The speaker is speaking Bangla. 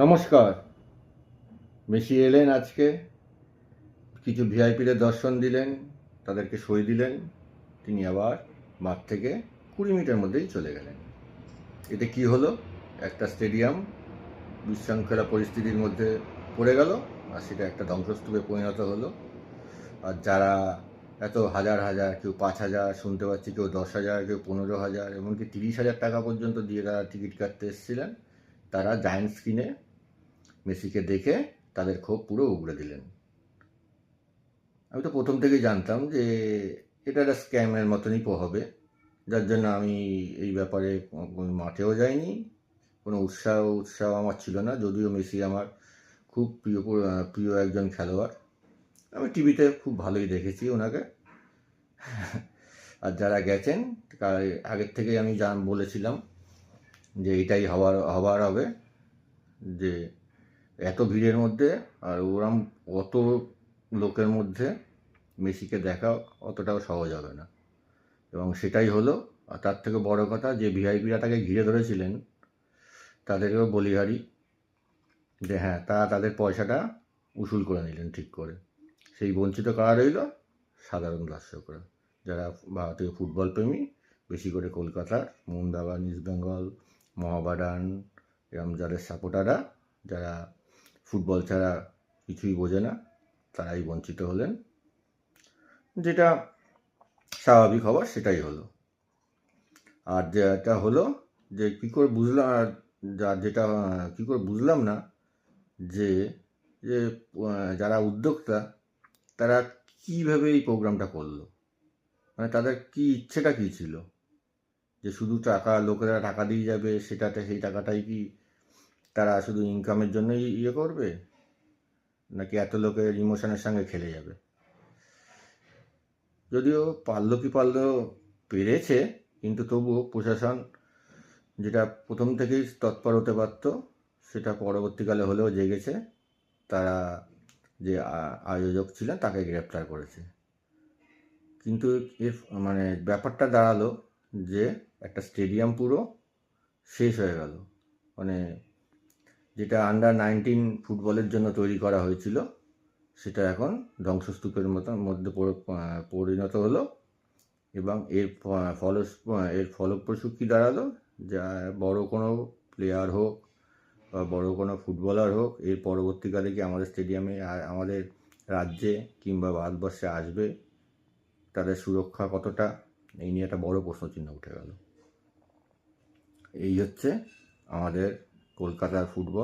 নমস্কার। মেসি এলেন আজকে, কিছু ভিআইপিদের দর্শন দিলেন, তাদেরকে সই দিলেন, তিনি আবার মাঠ থেকে 20 মিনিটের মধ্যেই চলে গেলেন। এতে কি হলো? একটা স্টেডিয়াম বিশৃঙ্খলা পরিস্থিতির মধ্যে পড়ে গেল, আর সেটা একটা ধ্বংসস্তূপে পরিণত হলো। আর যারা এত হাজার হাজার, কেউ 5,000 শুনতে পাচ্ছি, কেউ 10,000, কেউ 15,000, এমনকি 30,000 টাকা পর্যন্ত দিয়ে তারা টিকিট কাটতে এসেছিলেন, তারা জায়ান্ট স্ক্রিনে মেসিকে দেখে তাদের ক্ষোভ পুরো উগড়ে দিলেন। আমি তো প্রথম থেকেই জানতাম যে এটা একটা স্ক্যামের মতনই হবে, যার জন্য আমি এই ব্যাপারে কোনো মাঠেও যাইনি। কোনো উৎসাহ আমার ছিল না, যদিও মেসি আমার খুব প্রিয় একজন খেলোয়াড়। আমি টিভিতে খুব ভালোই দেখেছি ওনাকে। আর যারা গেছেন আগের থেকেই আমি বলেছিলাম যে এটাই হবার হবে, যে এত ভিড়ের মধ্যে আর ওরম অত লোকের মধ্যে মেসিকে দেখা অতটাও সহজ হবে না, এবং সেটাই হলো। আর তার থেকে বড় কথা, যে ভিআইপিরা তাকে ঘিরে ধরেছিলেন তাদেরকেও বলিহারি যে হ্যাঁ, তারা তাদের পয়সাটা উসুল করে নিলেন ঠিক করে। সেই বঞ্চিত কারা রইল? সাধারণ দর্শকরা, যারা ভারতীয় ফুটবল প্রেমী, বেশি করে কলকাতার মোহনবাগান, ইস্টবেঙ্গল, মোহামেডান, এরম যাদের সাপোর্টাররা, যারা ফুটবল ছাড়া কিছুই বোঝে না, তারাই বঞ্চিত হলেন। যেটা স্বাভাবিক হওয়ার সেটাই হলো। আর যেটা হলো, যে কী করে বুঝলাম, যেটা কী করে বুঝলাম না, যে যে যারা উদ্যোক্তা তারা কীভাবে এই প্রোগ্রামটা করলো। মানে তাদের কি ইচ্ছেটা কী ছিল? যে শুধু লোকেরা টাকা দিয়ে যাবে, সেই টাকাটাই কি তারা শুধু ইনকামের জন্যই করবে, নাকি এত লোকের ইমোশনের সঙ্গে খেলে যাবে? যদিও পেরেছে, কিন্তু তবুও প্রশাসন যেটা প্রথম থেকেই তৎপর হতে পারত, সেটা পরবর্তীকালে হলেও জেগেছে। তারা যে আয়োজক ছিলেন তাকে গ্রেপ্তার করেছে। কিন্তু এর মানে ব্যাপারটা দাঁড়ালো যে একটা স্টেডিয়াম পুরো শেষ হয়ে গেল। মানে যেটা আন্ডার-19 ফুটবলের জন্য তৈরি করা হয়েছিল, সেটা এখন ধ্বংসস্তূপের মধ্যে পরিণত হলো। এবং এর ফলপ্রসূ কী দাঁড়ালো? যা বড় কোনো প্লেয়ার হোক বা বড় কোনো ফুটবলার হোক, এর পরবর্তীকালে কি আমাদের স্টেডিয়ামে, আমাদের রাজ্যে কিংবা ভারতবর্ষে আসবে, তাদের সুরক্ষা কতটা, এই নিয়ে একটা বড় প্রশ্নচিহ্ন উঠে গেল। এই হচ্ছে আমাদের কলকাতার ফুটবল।